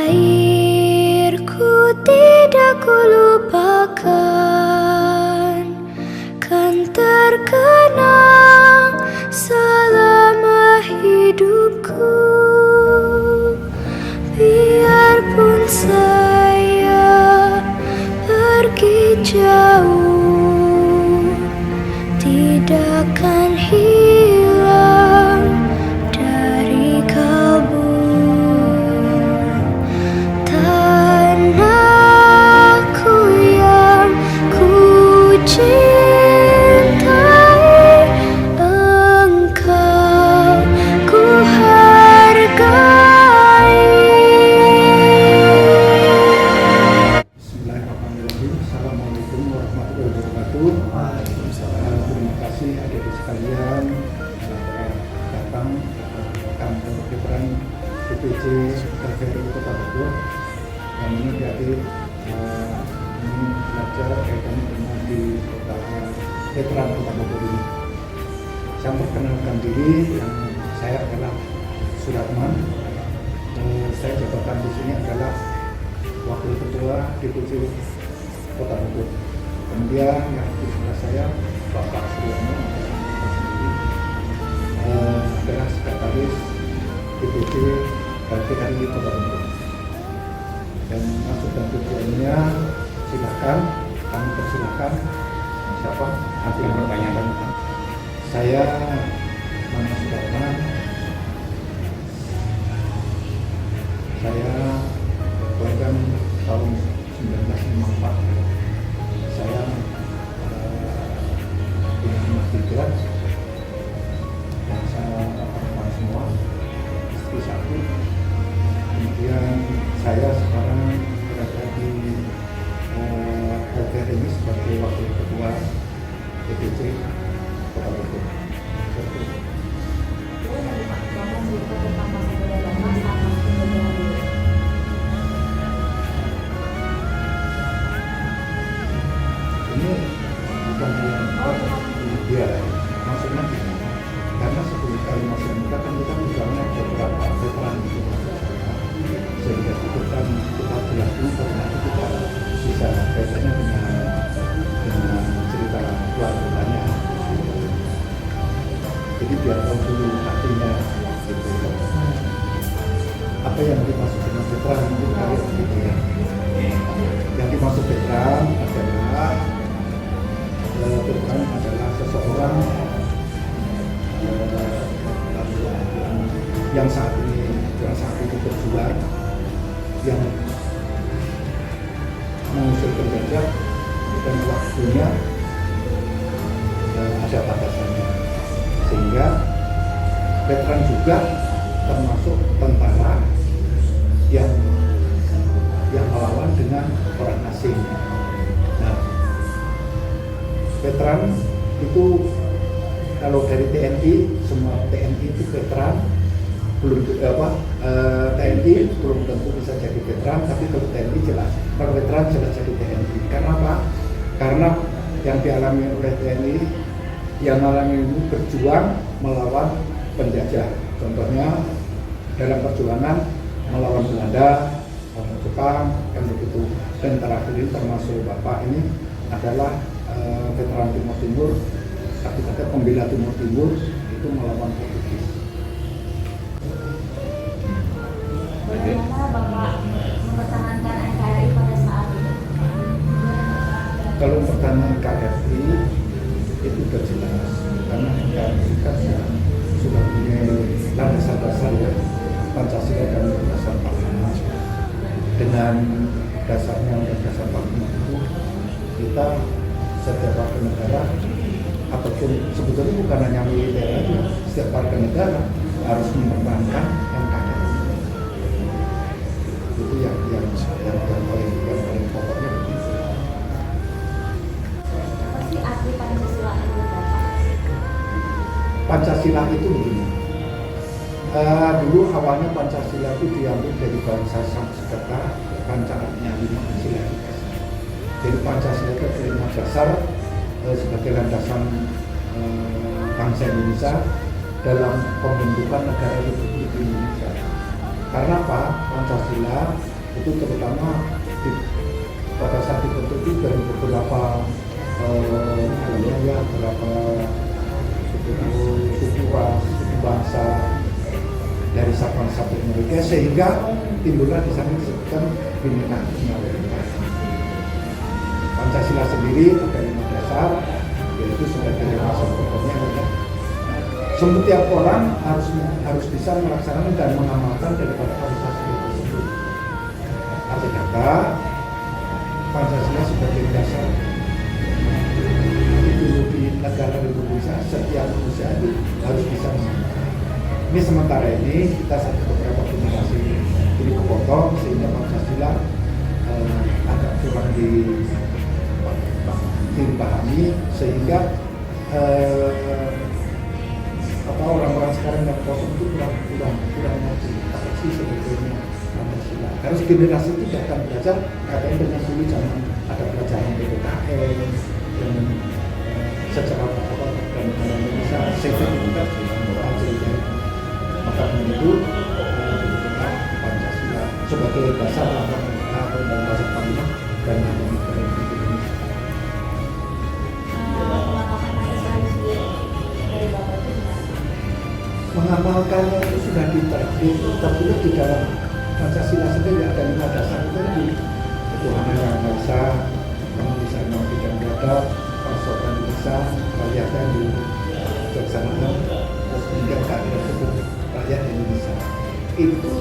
Airku tidak kulupakan, kan terkenang selama hidupku. Biarpun saya pergi jauh, tidak akan hilang dari kalbu. Tanahku yang ku cintai, engkau ku hargai. Bismillahirrahmanirrahim. Assalamualaikum warahmatullahi wabarakatuh. Terima kasih adik-adik sekalian telah datang ke kantor Veteran DPC TVRI Kota Bogor. Yang ini adik ini belajar kaitan dengan di Kota Veteran Kota Bogor ini. Saya memperkenalkan diri, yang saya adalah Suratman. Saya jabatan di sini adalah Wakil Ketua DPC Kota Bogor. Kemudian yang di sebelah saya Bapak Suryono adalah Sekretaris DPC TVRI Kota Bogor. Dan maksud dan tujuannya silakan, kami persilakan siapa nanti yang pertanyaan. Saya nama Suratman. Saya kelahiran tahun 1954. Saya punya anak 3 dan saya perempuan semua, istri 1. Kemudian saya sekarang berada di LTR ini sebagai Wakil Ketua DPC Kota Bogor. Ini bukan ya, maksudnya gini, karena sebelum kali masuk muda kan kita misalnya beberapa veteran itu sehingga kita jelas dulu karena kita bisa kaitannya dengan cerita keluarganya. Jadi biar tahu dulu artinya gitu. Apa yang dimaksud dengan veteran itu kalian gitu ya. Yang dimaksud veteran adalah seseorang yang saat ini berjuang, yang mengusir penjajah dan waktunya ada batasannya, sehingga veteran juga termasuk tentara yang melawan dengan orang asing. Nah, veteran itu kalau dari TNI, semua TNI itu veteran, belum TNI belum tentu bisa jadi veteran, tapi kalau TNI jelas, kalau veteran jelas jadi TNI. Karena apa? Karena yang dialami oleh TNI, yang alami ini berjuang melawan penjajah. Contohnya dalam perjuangan melawan Belanda, orang Jepang, kan begitu. Dan terakhir ini termasuk Bapak ini adalah veteran Timur Timur, tapi kata pembela Timur Timur itu melawan Portugis. Bagaimana Bapak mempertahankan NKRI pada saat itu? Kalau mempertahankan NKRI itu sudah jelas, karena NKRI kan sudah punya landasan-dasar ya, Pancasila dan Undang-Undang 45. Dengan dasarnya Undang-Undang 45 itu kita setiap warga negara, ataupun sebetulnya bukan hanya militer aja, setiap warga negara harus mempertahankan NKRI. Itu yang paling pokoknya begitu. Apa sih arti Pancasila itu Bapak? Pancasila itu begini. Dulu awalnya Pancasila itu diambil dari bahasa Sanskerta, pancaranya 5 sila. Jadi Pancasila itu dari 5 dasar sebagai landasan bangsa Indonesia dalam pembentukan negara Republik Indonesia. Karena apa? Pancasila itu terutama pada saat dibentuk itu dari beberapa beberapa suku ras, suku bangsa dari Sabang-Sabang mereka, sehingga timbullah di sana disebutkan Bhinneka Tunggal Ika. Pancasila sendiri ada 5 dasar, yaitu sebagai dasar pokoknya adalah setiap orang harus bisa melaksanakan dan mengamalkan daripada Pancasila tersebut. Arti kata Pancasila sebagai dasar ideologi negara Indonesia, setiap manusia itu harus bisa mengamalkan. Ini sementara ini kita satu beberapa generasi ini kepotong sehingga Pancasila agak kurang dipahami, sehingga orang-orang sekarang yang kosong itu kurang ngerti apa sih sebetulnya Pancasila. Harus generasi itu datang belajar, katanya dengan dulu zaman ada pelajaran PPKN dan secara dan Indonesia sehat itu kan Pancasila. Maka itu Pancasila sebagai dasar dan dasar panglima dan negara Indonesia. Mengamalkannya itu sudah tertulis di dalam Pancasila sendiri, ada 5 dasar itu di ketuhanan yang Maha Esa, kemanusiaan yang tidak beradab, pasokan lisan, rakyatnya di kebijaksanaan, terus kemudian keadilan hukum rakyat Indonesia. Itu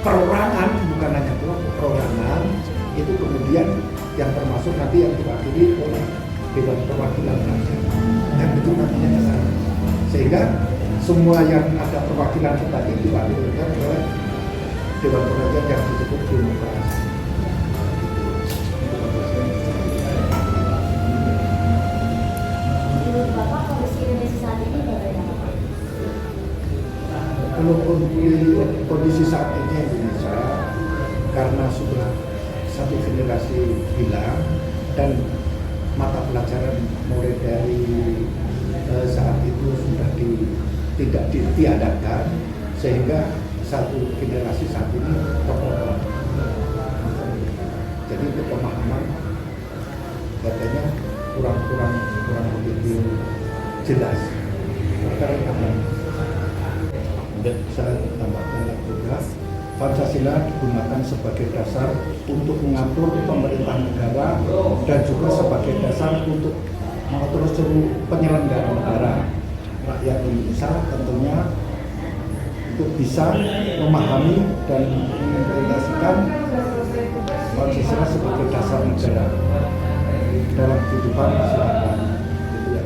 perorangan, bukan hanya perorangan, itu kemudian yang termasuk nanti yang diwakili oleh Dewan Perwakilan Rakyat, dan itu nantinya ke sana. Sehingga semua yang ada perwakilan kita ini diwakilkan oleh Dewan Perwakilan yang disebut demokrasi. Menurut Bapak, kondisi Indonesia saat ini bagaimana? Kalau kondisi saat ini Indonesia, karena sudah satu generasi hilang dan mata pelajaran mulai dari saat itu sudah tidak ditiadakan, sehingga satu generasi saat ini terpotong. Jadi untuk pemahaman katanya kurang begitu jelas. Karena saya tambahkan juga, Pancasila digunakan sebagai dasar untuk mengatur pemerintah negara dan juga sebagai dasar untuk mengatur seluruh penyelenggara negara. Rakyat Indonesia tentunya untuk bisa memahami dan mengimplementasikan Pancasila sebagai dasar negara dalam kehidupan masyarakat. Itu ya.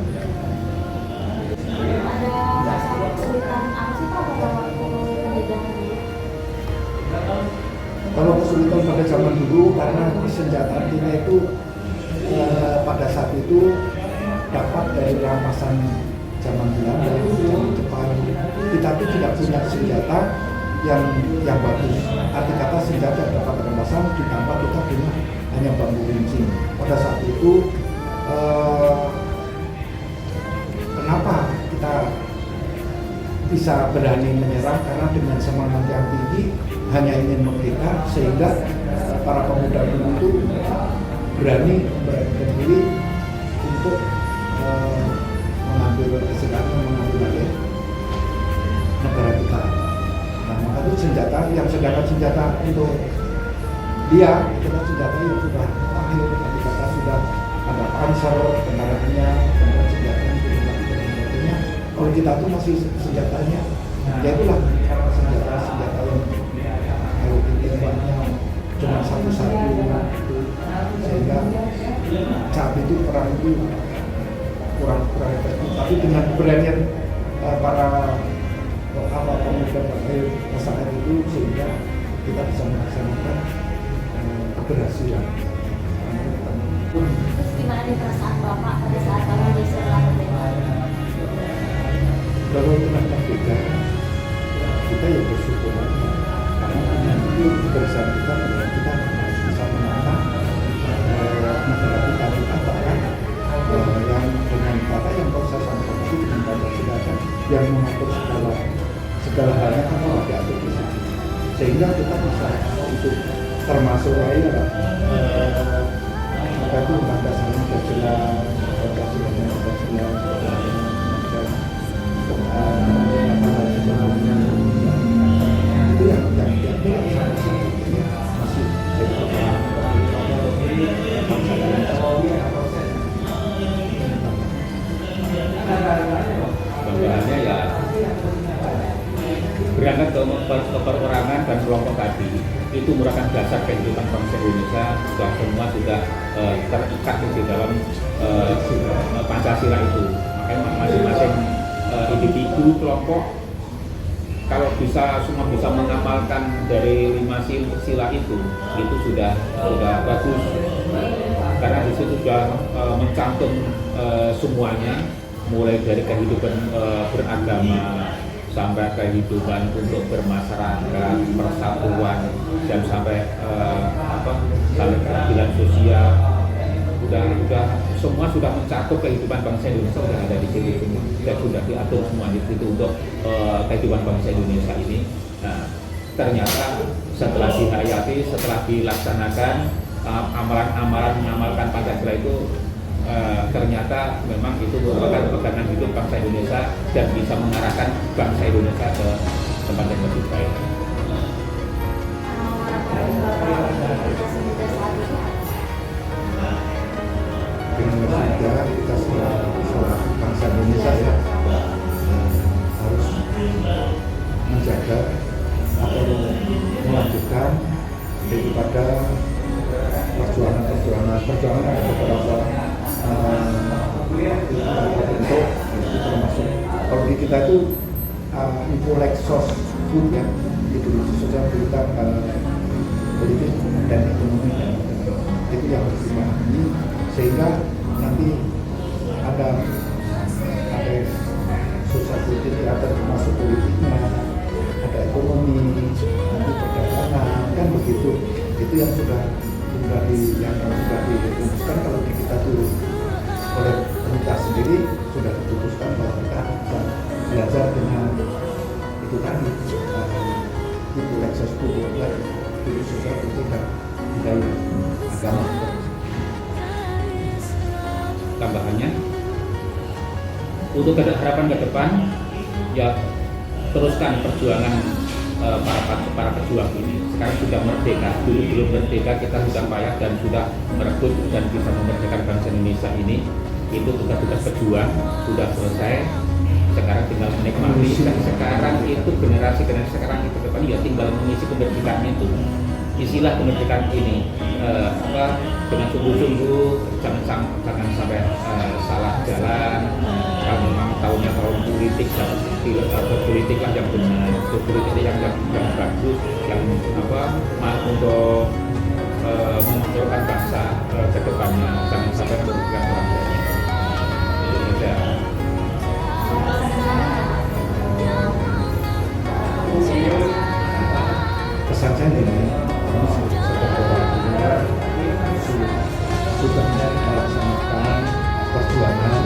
Ada masalah kesulitan apa sih Pak pada waktu penjajahan dulu? Kalau kesulitan pada zaman dulu karena senjatanya itu pada saat itu dapat dari rampasan zaman Belanda, zaman Jepang. Kita itu tidak punya senjata yang bagus. Arti kata senjata yang dapat rampasan ditambah kita punya hanya bambu runcing. Pada saat itu kenapa kita bisa berani menyerang? Karena dengan semangat yang tinggi, hanya ingin merdeka, sehingga para pemuda dulu itu berani berdiri untuk mengambil alih negara kita. Nah, maka itu senjata yang sedangkan senjata untuk dia itu kan senjata yang sudah akhir, kata sudah ada panser, kendaraannya, kemudian senjata yang sebagainya. Kalau kita tuh masih senjatanya, ya itulah senjata yang kalau tembaknya cuma satu-satu, sehingga saat itu perang itu kurang efektif. Tapi dengan keberanian para pemuda pada masyarakat itu, sehingga kita bisa melaksanakan keberhasilan. Terus gimana nih perasaan Bapak pada saat Bapak diserang merdeka? Kalau telah merdeka, kita ya bersyukur aja. Karena itu keberhasilan kita bahwa kita harus bisa menatap negara kita bahkan yang dengan kata yang kalau saya sampaikan itu dengan Pancasila yang mengatur segala halnya kan kalau diatur di situ. sehingga kita bisa itu termasuk apa itu Pancasila sudah jelas, Pancasilanya sudah jelas, itu yang masih Gambarannya ya berangkat ke perorangan dan kelompok tadi itu merupakan dasar kehidupan bangsa Indonesia. Semua sudah terikat di dalam Pancasila itu. Makanya masing-masing individu kelompok kalau semua bisa mengamalkan dari 5 sila itu sudah bagus, karena di situ sudah mencantum semuanya, mulai dari kehidupan beragama sampai kehidupan untuk bermasyarakat, persatuan, dan sampai saling keadilan sosial. Udah semua sudah mencakup kehidupan bangsa Indonesia, sudah ada di sini semua, dan sudah diatur semua itu untuk kehidupan bangsa Indonesia ini. Nah, ternyata setelah dihayati, setelah dilaksanakan amalan-amalan mengamalkan Pancasila itu, ternyata memang itu merupakan pegangan hidup bangsa Indonesia dan bisa mengarahkan bangsa Indonesia ke tempat yang lebih baik. Dengan negara kita seorang bangsa Indonesia ya harus menjaga atau melanjutkan daripada perjuangan beberapa bentuk, itu termasuk kalau di kita itu info pun ya, itu sosial berita politik dan ekonomi, itu yang harus dipahami sehingga nanti ada sosial politik, ada termasuk politiknya, ada ekonomi, nanti perdagangan, kan begitu. Itu yang sudah diputuskan kalau di kita dulu oleh pemerintah sendiri sudah diputuskan bahwa kita bisa belajar dengan itu tadi itu ekses publik, itu sosial politik dan budaya agama. Tambahannya untuk harapan ke depan ya teruskan perjuangan para pejuang ini. Sekarang sudah merdeka, dulu belum merdeka, kita sudah payah dan sudah merebut dan bisa memerdekakan bangsa Indonesia ini. Itu tugas-tugas pejuang sudah selesai. Sekarang tinggal menikmati. Dan sekarang itu generasi sekarang itu depan ya tinggal mengisi kemerdekaan itu. Isilah kemerdekaan ini dengan sungguh-sungguh, jangan sampai salah jalan. Kalau memang tahunnya tahun politik, politiklah yang benar, politik yang bagus, yang untuk memakmurkan bangsa ke depannya, jangan sampai merugikan orang lain. Itu saja. Pesan saya ini sudah melaksanakan perjuangan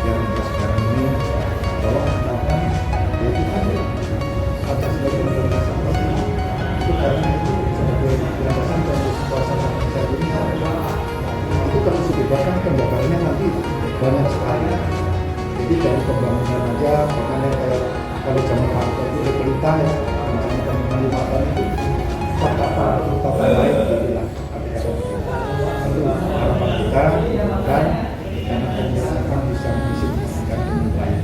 yang sekarang ini bahwa akan itu tadi atas sebagai berdasarkan itu karena itu sebagai berdasarkan dari suasana bangsa Indonesia itu terus bahkan penjabarannya nanti banyak sekali. Jadi dari pembangunan aja makanya kayak kalau zaman Harto itu di pelita ya misalnya pengelimatan itu tata lain dibilang itu harapan kita dan akan bisa mengisikan dengan baik.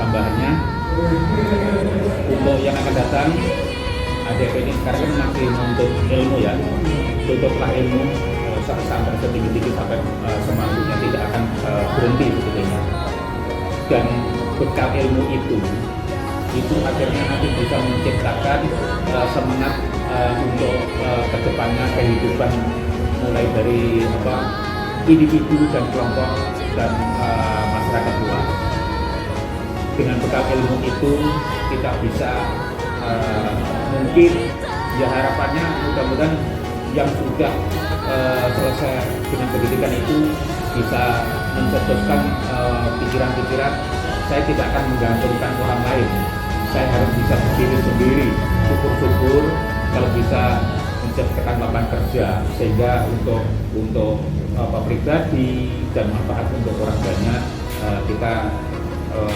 Tambahannya untuk yang akan datang ADP ini sekarang kan masih menuntut ilmu ya, tutuplah ilmu sampai setinggi-tinggi sampai semampunya, tidak akan berhenti sebetulnya. Dan bekal ilmu itu akhirnya nanti bisa menciptakan semangat untuk kedepannya kehidupan mulai dari individu dan kelompok dan masyarakat luas. Dengan bekal ilmu itu kita bisa mungkin ya harapannya mudah-mudahan yang sudah selesai dengan pendidikan itu bisa mencetuskan pikiran-pikiran saya tidak akan menggantungkan orang lain, saya harus bisa berdiri sendiri, syukur-syukur kalau bisa menciptakan lapangan kerja sehingga untuk pribadi dan manfaat untuk orang banyak, kita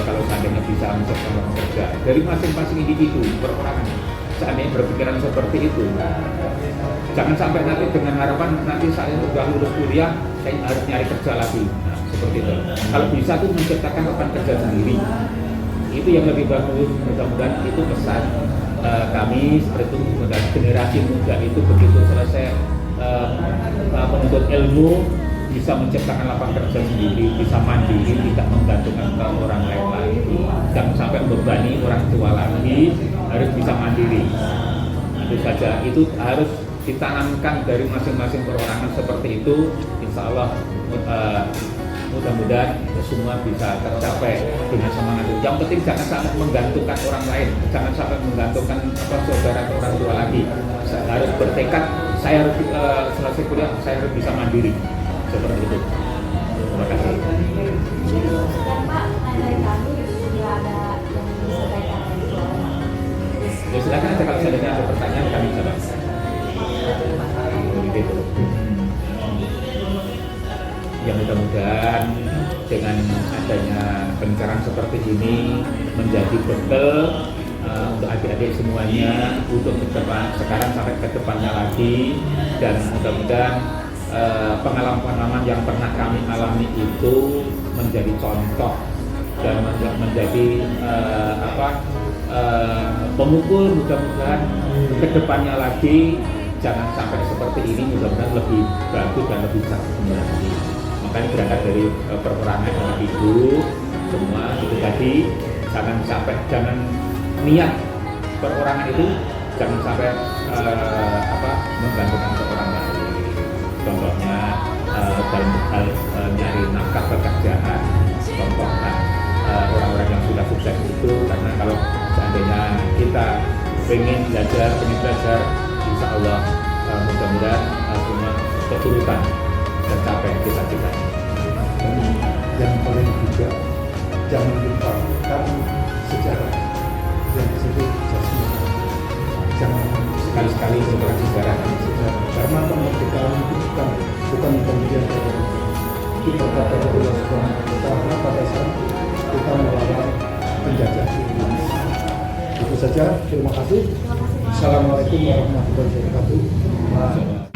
kalau seandainya bisa menciptakan lapangan kerja dari masing-masing individu perorangan, seandainya berpikiran seperti itu, jangan sampai nanti dengan harapan nanti saya sudah lulus kuliah saya harus nyari kerja lagi. Nah, seperti itu. Kalau bisa tuh menciptakan lapangan kerja sendiri, itu yang lebih bagus. Mudah-mudahan itu pesan kami seperti itu. Mudah-mudahan generasi muda itu begitu selesai menuntut ilmu bisa menciptakan lapangan kerja sendiri, bisa mandiri, tidak menggantungkan ke orang lain lagi, jangan sampai membebani orang tua lagi, harus bisa mandiri. Itu saja, itu harus ditanamkan dari masing-masing perorangan seperti itu. Insya Allah mudah-mudahan semua bisa tercapai dengan semangat itu. Yang penting jangan sampai menggantungkan orang lain, jangan sampai menggantungkan saudara atau orang tua lagi. Harus bertekad, saya harus selesai kuliah, saya harus bisa mandiri. Seperti itu. Terima kasih. Sekian Pak, dari kami sudah ada yang bisa berkaitan dengan itu. Ya silakan aja kalau seandainya ada pertanyaan kami jawab. Begitu. Ya mudah-mudahan dengan adanya pencerahan seperti ini menjadi bekal untuk adik-adik semuanya untuk ke depan, sekarang sampai ke depannya lagi, dan mudah-mudahan pengalaman-pengalaman yang pernah kami alami itu menjadi contoh dan menjadi pemukul. Mudah-mudahan ke depannya lagi jangan sampai seperti ini, mudah-mudahan lebih bagus dan lebih canggih lagi. Makanya berangkat dari perorangan anak ibu semua itu tadi, jangan niat perorangan itu jangan sampai menggantungkan ke orang lain. Contohnya dalam hal nyari nafkah pekerjaan, contohkan orang-orang yang sudah sukses itu, karena kalau seandainya kita pengen belajar, insya Allah mudah-mudahan semua keturutan tercapai cita-citanya. Dan yang paling juga jangan lupakan sejarah yang disebut jasmani. Jangan Sekali-sekali sejarah. Karena kemerdekaan itu bukan pemberian dari Allah. Itu berkat dari Allah Subhanahu wa Ta'ala pada saat kita melawan penjajah. Itu saja. Terima kasih. Assalamualaikum warahmatullahi wabarakatuh.